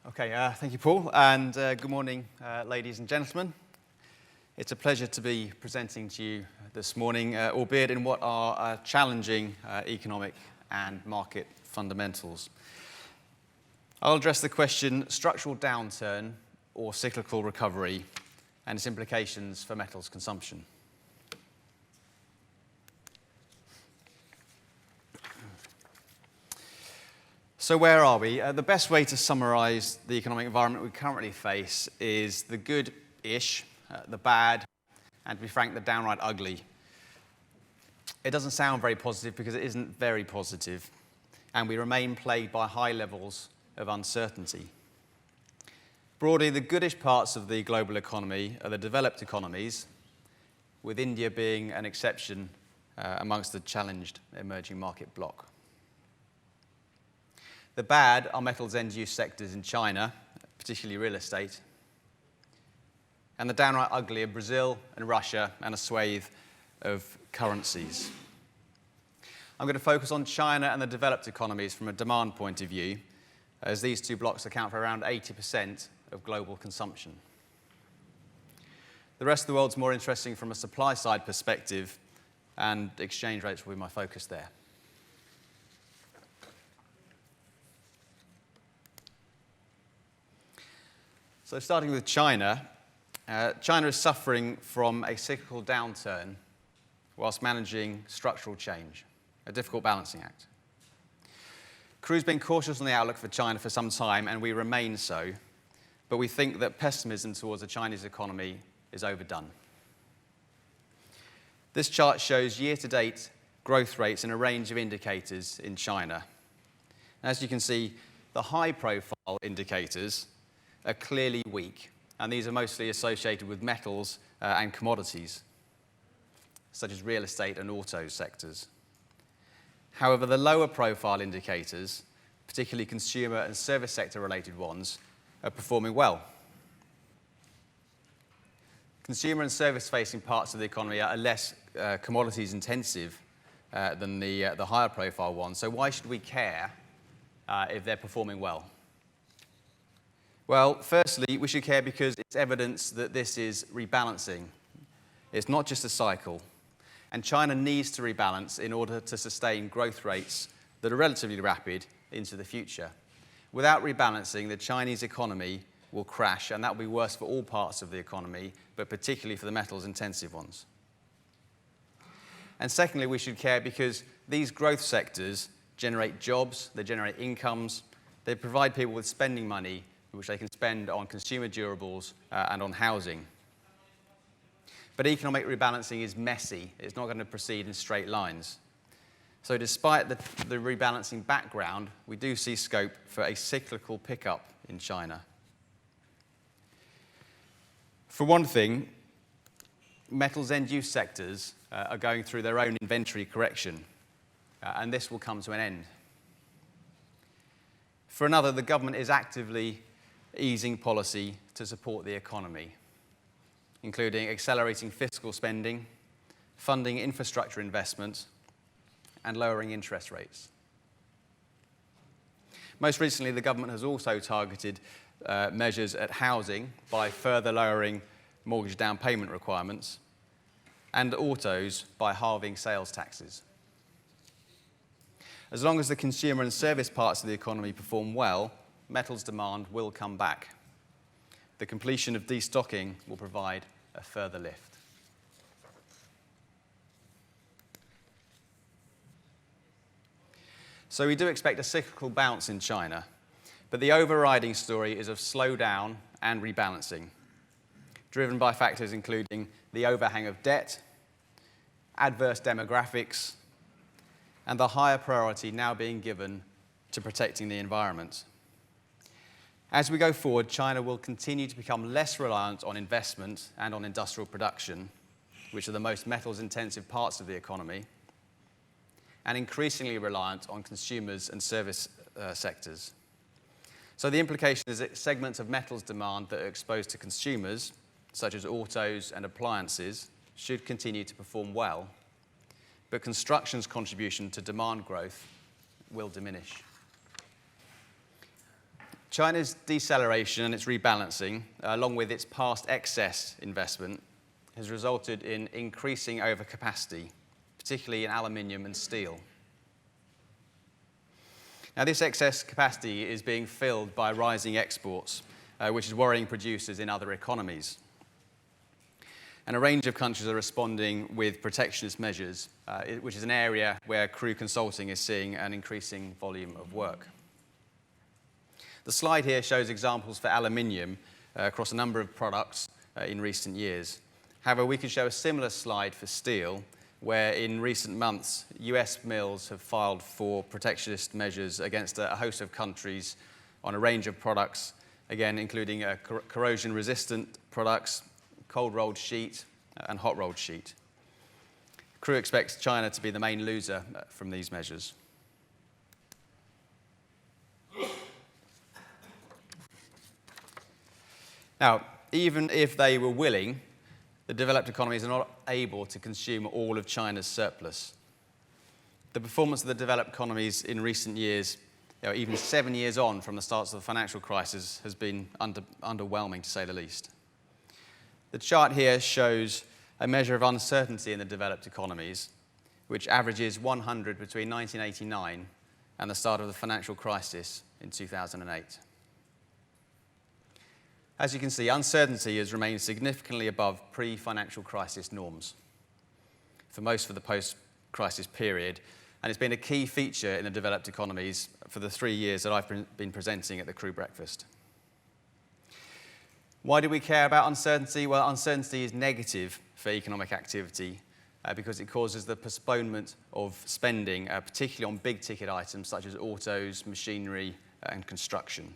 Okay, thank you, Paul, and good morning, ladies and gentlemen. It's a pleasure to be presenting to you this morning, albeit in what are challenging economic and market fundamentals. I'll address the question, structural downturn or cyclical recovery, and its implications for metals consumption. So where are we? The best way to summarize the economic environment we currently face is the good-ish, the bad, and to be frank, the downright ugly. It doesn't sound very positive because it isn't very positive, and we remain plagued by high levels of uncertainty. Broadly, the goodish parts of the global economy are the developed economies, with India being an exception amongst the challenged emerging market bloc. The bad are metals end-use sectors in China, particularly real estate, and the downright ugly are Brazil and Russia and a swathe of currencies. I'm going to focus on China and the developed economies from a demand point of view, as these two blocks account for around 80% of global consumption. The rest of the world's more interesting from a supply-side perspective, and exchange rates will be my focus there. So starting with China, China is suffering from a cyclical downturn whilst managing structural change, a difficult balancing act. CRU's been cautious on the outlook for China for some time, and we remain so, but we think that pessimism towards the Chinese economy is overdone. This chart shows year-to-date growth rates in a range of indicators in China. As you can see, the high-profile indicators are clearly weak, and these are mostly associated with metals and commodities, such as real estate and auto sectors. However, the lower profile indicators, particularly consumer and service sector related ones, are performing well. Consumer and service facing parts of the economy are less commodities intensive than the higher profile ones, so why should we care if they're performing well? Well, firstly, we should care because it's evidence that this is rebalancing. It's not just a cycle. And China needs to rebalance in order to sustain growth rates that are relatively rapid into the future. Without rebalancing, the Chinese economy will crash, and that will be worse for all parts of the economy, but particularly for the metals-intensive ones. And secondly, we should care because these growth sectors generate jobs, they generate incomes, they provide people with spending money which they can spend on consumer durables and on housing. But economic rebalancing is messy. It's not going to proceed in straight lines. So despite the rebalancing background, we do see scope for a cyclical pickup in China. For one thing, metals end-use sectors are going through their own inventory correction, and this will come to an end. For another, the government is actively easing policy to support the economy, including accelerating fiscal spending, funding infrastructure investment, and lowering interest rates. Most recently, the government has also targeted measures at housing by further lowering mortgage down payment requirements and autos by halving sales taxes. As long as the consumer and service parts of the economy perform well, metals demand will come back. The completion of destocking will provide a further lift. So we do expect a cyclical bounce in China, but the overriding story is of slowdown and rebalancing, driven by factors including the overhang of debt, adverse demographics, and the higher priority now being given to protecting the environment. As we go forward, China will continue to become less reliant on investment and on industrial production, which are the most metals-intensive parts of the economy, and increasingly reliant on consumers and service sectors. So the implication is that segments of metals demand that are exposed to consumers, such as autos and appliances, should continue to perform well, but construction's contribution to demand growth will diminish. China's deceleration and its rebalancing, along with its past excess investment, has resulted in increasing overcapacity, particularly in aluminium and steel. Now, this excess capacity is being filled by rising exports, which is worrying producers in other economies. And a range of countries are responding with protectionist measures, which is an area where CRU Consulting is seeing an increasing volume of work. The slide here shows examples for aluminium across a number of products in recent years. However, we could show a similar slide for steel, where in recent months, US mills have filed for protectionist measures against a host of countries on a range of products, again, including corrosion-resistant products, cold-rolled sheet, and hot-rolled sheet. CRU expects China to be the main loser from these measures. Now, even if they were willing, the developed economies are not able to consume all of China's surplus. The performance of the developed economies in recent years, even 7 years on from the start of the financial crisis, has been underwhelming, to say the least. The chart here shows a measure of uncertainty in the developed economies, which averages 100 between 1989 and the start of the financial crisis in 2008. As you can see, uncertainty has remained significantly above pre-financial crisis norms for most of the post-crisis period, and it's been a key feature in the developed economies for the 3 years that I've been presenting at the CRU Breakfast. Why do we care about uncertainty? Well, uncertainty is negative for economic activity because it causes the postponement of spending, particularly on big-ticket items such as autos, machinery, and construction.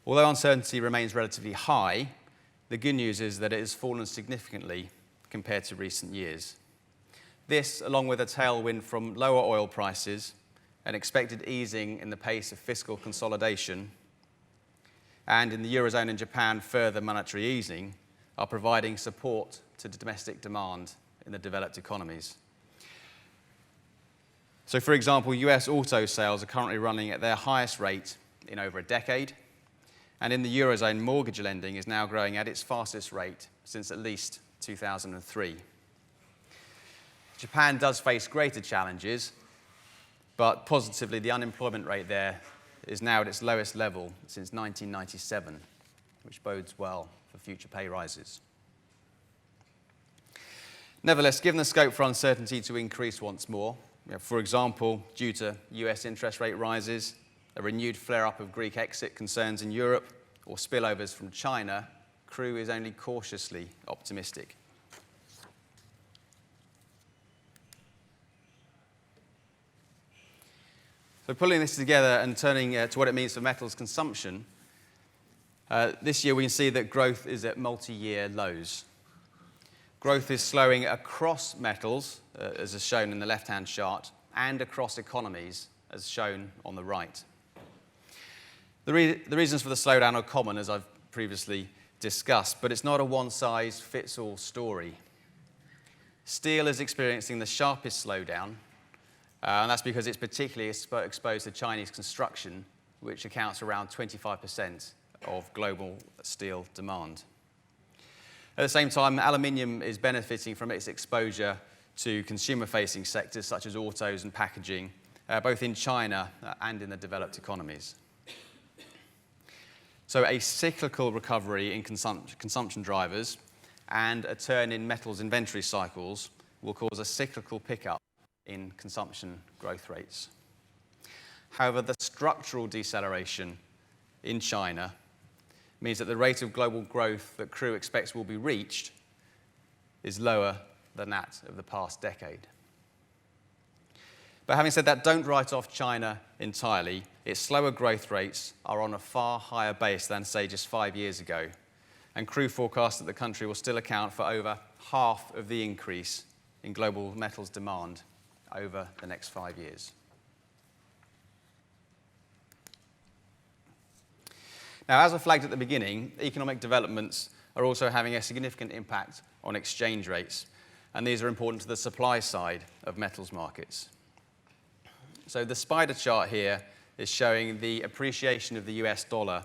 Although uncertainty remains relatively high, the good news is that it has fallen significantly compared to recent years. This, along with a tailwind from lower oil prices, an expected easing in the pace of fiscal consolidation, and in the Eurozone and Japan, further monetary easing, are providing support to domestic demand in the developed economies. So, for example, US auto sales are currently running at their highest rate in over a decade, and in the Eurozone, mortgage lending is now growing at its fastest rate since at least 2003. Japan does face greater challenges, but positively, the unemployment rate there is now at its lowest level since 1997, which bodes well for future pay rises. Nevertheless, given the scope for uncertainty to increase once more, for example, due to US interest rate rises, a renewed flare-up of Greek exit concerns in Europe, or spillovers from China, CRU is only cautiously optimistic. So pulling this together and turning to what it means for metals consumption, this year we can see that growth is at multi-year lows. Growth is slowing across metals, as is shown in the left-hand chart, and across economies, as shown on the right. The reasons for the slowdown are common, as I've previously discussed, but it's not a one-size-fits-all story. Steel is experiencing the sharpest slowdown, and that's because it's particularly exposed to Chinese construction, which accounts for around 25% of global steel demand. At the same time, aluminium is benefiting from its exposure to consumer-facing sectors such as autos and packaging, both in China and in the developed economies. So a cyclical recovery in consumption drivers and a turn in metals inventory cycles will cause a cyclical pickup in consumption growth rates. However, the structural deceleration in China means that the rate of global growth that CRU expects will be reached is lower than that of the past decade. But having said that, don't write off China entirely. Its slower growth rates are on a far higher base than, say, just 5 years ago. And CRU forecasts that the country will still account for over half of the increase in global metals demand over the next 5 years. Now, as I flagged at the beginning, economic developments are also having a significant impact on exchange rates, and these are important to the supply side of metals markets. So the spider chart here is showing the appreciation of the US dollar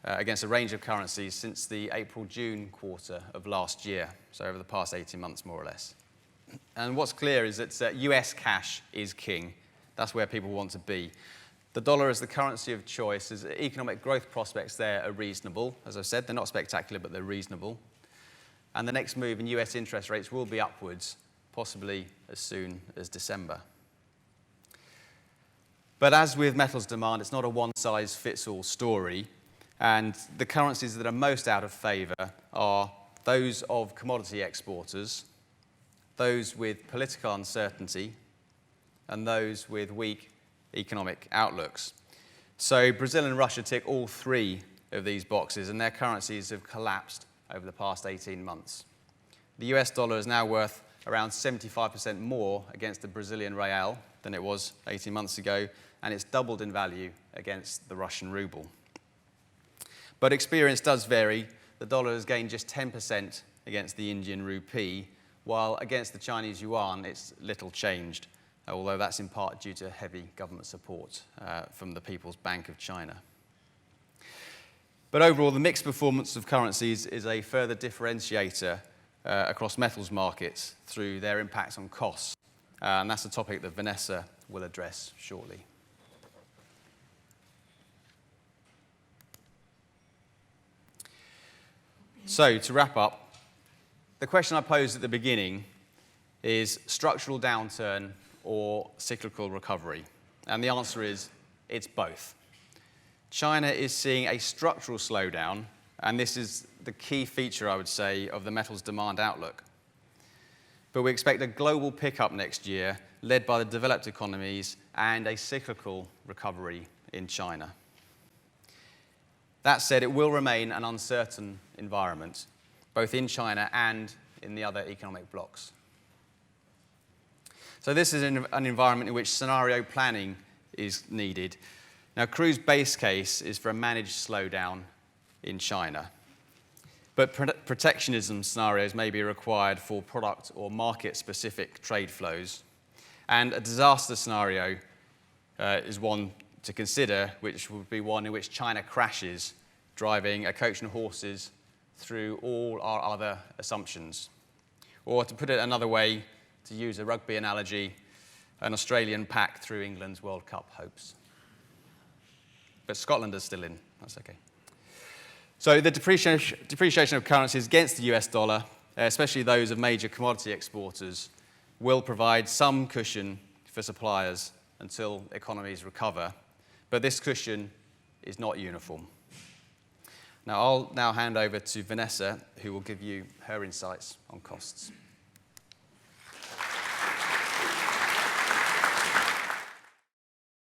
against a range of currencies since the April-June quarter of last year, so over the past 18 months more or less. And what's clear is that US cash is king. That's where people want to be. The dollar is the currency of choice, as economic growth prospects there are reasonable. As I've said, they're not spectacular, but they're reasonable. And the next move in US interest rates will be upwards, possibly as soon as December. But as with metals demand, it's not a one-size-fits-all story. And the currencies that are most out of favour are those of commodity exporters, those with political uncertainty, and those with weak economic outlooks. So Brazil and Russia tick all three of these boxes, and their currencies have collapsed over the past 18 months. The US dollar is now worth around 75% more against the Brazilian real than it was 18 months ago, and it's doubled in value against the Russian ruble. But experience does vary. The dollar has gained just 10% against the Indian rupee, while against the Chinese yuan it's little changed, although that's in part due to heavy government support from the People's Bank of China. But overall, the mixed performance of currencies is a further differentiator across metals markets through their impacts on costs. And that's a topic that Vanessa will address shortly. So, to wrap up, the question I posed at the beginning is structural downturn or cyclical recovery? And the answer is, it's both. China is seeing a structural slowdown, and this is the key feature, I would say, of the metals demand outlook. But we expect a global pickup next year, led by the developed economies, and a cyclical recovery in China. That said, it will remain an uncertain environment, both in China and in the other economic blocs. So this is an environment in which scenario planning is needed. Now, CRU's base case is for a managed slowdown in China. But protectionism scenarios may be required for product or market-specific trade flows. And a disaster scenario is one to consider, which would be one in which China crashes, driving a coach and horses through all our other assumptions. Or to put it another way, to use a rugby analogy, an Australian pack through England's World Cup hopes. But Scotland is still in, that's okay. So the depreciation of currencies against the US dollar, especially those of major commodity exporters, will provide some cushion for suppliers until economies recover. But this cushion is not uniform. Now, I'll hand over to Vanessa, who will give you her insights on costs.